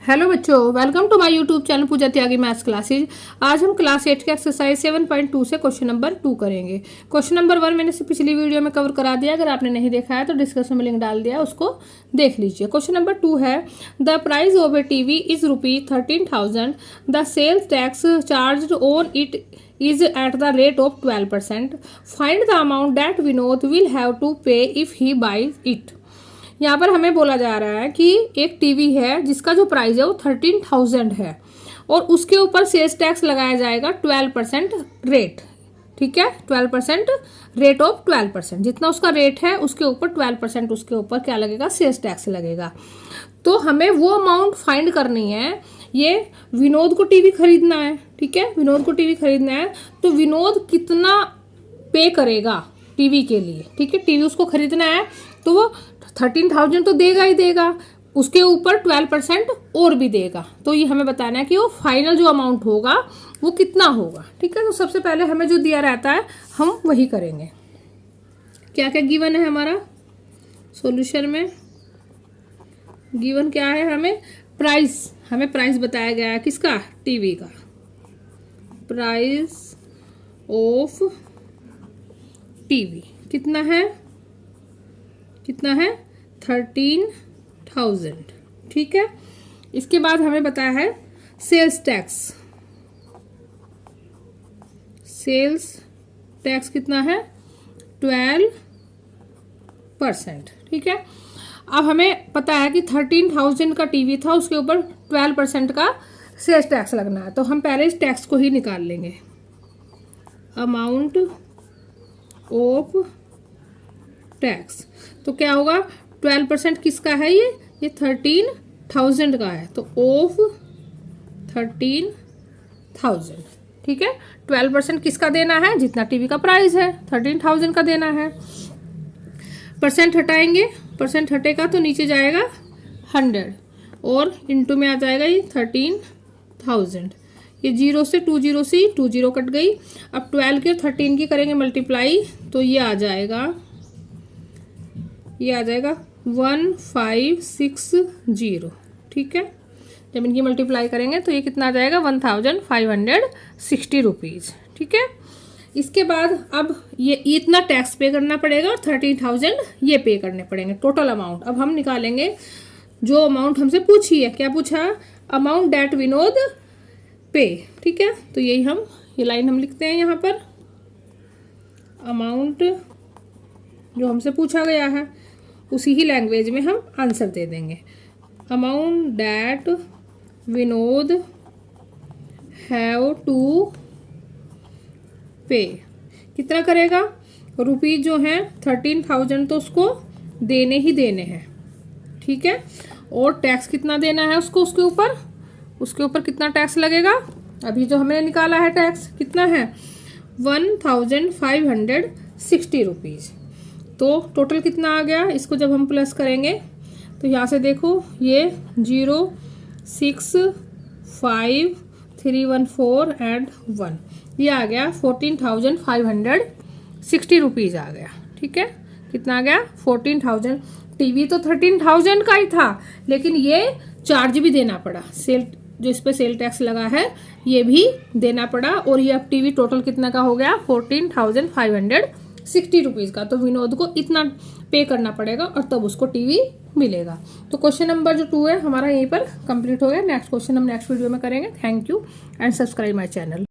Hello बच्चों, welcome to my YouTube channel Pooja Tyagi maths classes. आज हम क्लास 8 के एक्सरसाइज 7.2 से क्वेश्चन नंबर 2 करेंगे। क्वेश्चन नंबर 1 मैंने पिछली वीडियो में कवर करा दिया, अगर आपने नहीं देखा है तो डिस्क्रिप्शन में लिंक डाल दिया, उसको देख लीजिए। क्वेश्चन नंबर 2 है, the price of a TV is ₹13,000, the sales tax charge on it is at the rate of 12%. Find the amount that Vinod will have to pay if he buys it. यहाँ पर हमें बोला जा रहा है कि एक टीवी है जिसका जो प्राइस है वो 13,000 है और उसके ऊपर सेल्स टैक्स लगाया जाएगा 12% रेट। ठीक है, 12% रेट ऑफ 12%, जितना उसका रेट है उसके ऊपर 12% उसके ऊपर क्या लगेगा, सेल्स टैक्स लगेगा। तो हमें वो अमाउंट फाइंड करनी है। ये विनोद को टीवी खरीदना है, ठीक है, विनोद को टीवी खरीदना है, तो विनोद कितना पे करेगा टीवी के लिए। ठीक है, टीवी उसको खरीदना है तो वो 13,000 तो देगा ही देगा, उसके ऊपर 12% और भी देगा। तो ये हमें बताना है कि वो फाइनल जो अमाउंट होगा वो कितना होगा। ठीक है, तो सबसे पहले हमें जो दिया रहता है हम वही करेंगे। क्या क्या गिवन है हमारा सॉल्यूशन में? गिवन क्या है? हमें प्राइस बताया गया है किसका? टीवी का। प्राइस ऑफ टीवी कितना है? 13,000। ठीक है, इसके बाद हमें बताया है सेल्स टैक्स कितना है? 12%। ठीक है, अब हमें पता है कि 13,000 का टीवी था, उसके ऊपर 12% का सेल्स टैक्स लगना है। तो हम पहले इस टैक्स को ही निकाल लेंगे। अमाउंट ऑफ टैक्स तो क्या होगा? 12% किसका है? ये 13,000 का है, तो ऑफ 13,000। ठीक है, 12% किसका देना है? जितना टीवी का प्राइस है 13,000 का देना है। परसेंट हटाएंगे, परसेंट हटेगा तो नीचे जाएगा 100 और इंटू में आ जाएगा ये 13,000। ये 0 से 2 0 से 2 0 कट गई। अब 12 के 13 की करेंगे मल्टीप्लाई तो ये आ जाएगा 1560। ठीक है, जब इनकी मल्टीप्लाई करेंगे तो ये कितना आ जाएगा? 1560 रुपीज़। ठीक है, इसके बाद अब ये इतना टैक्स पे करना पड़ेगा और 13,000 ये पे करने पड़ेंगे, टोटल अमाउंट। अब हम निकालेंगे जो अमाउंट हमसे पूछी है। क्या पूछा? अमाउंट दैट विनोद पे। ठीक है, तो ये लाइन हम लिखते हैं यहाँ पर। अमाउंट जो हमसे पूछा गया है उसी ही लैंग्वेज में हम आंसर दे देंगे। Amount that Vinod have to pay. कितना करेगा? रुपीज जो है 13,000 तो उसको देने ही देने हैं। ठीक है, और टैक्स कितना देना है उसको? उसके ऊपर कितना टैक्स लगेगा? अभी जो हमने निकाला है टैक्स कितना है? 1560 रुपीज़। तो टोटल कितना आ गया? इसको जब हम प्लस करेंगे तो यहाँ से देखो ये 0 6 5 3 1 4 एंड 1, ये आ गया 14,560 रुपीज़ आ गया। ठीक है, कितना आ गया? 14,000। टीवी तो 13,000 का ही था, लेकिन ये चार्ज भी देना पड़ा, सेल जो इस पे सेल टैक्स लगा है ये भी देना पड़ा, और ये अब टीवी टोटल कितना का हो गया? 14,560 रुपीज़ का। तो विनोद को इतना पे करना पड़ेगा और तब उसको टीवी मिलेगा। तो क्वेश्चन नंबर जो 2 है हमारा यहीं पर कंप्लीट हो गया। नेक्स्ट क्वेश्चन हम नेक्स्ट वीडियो में करेंगे। Thank you and subscribe my channel.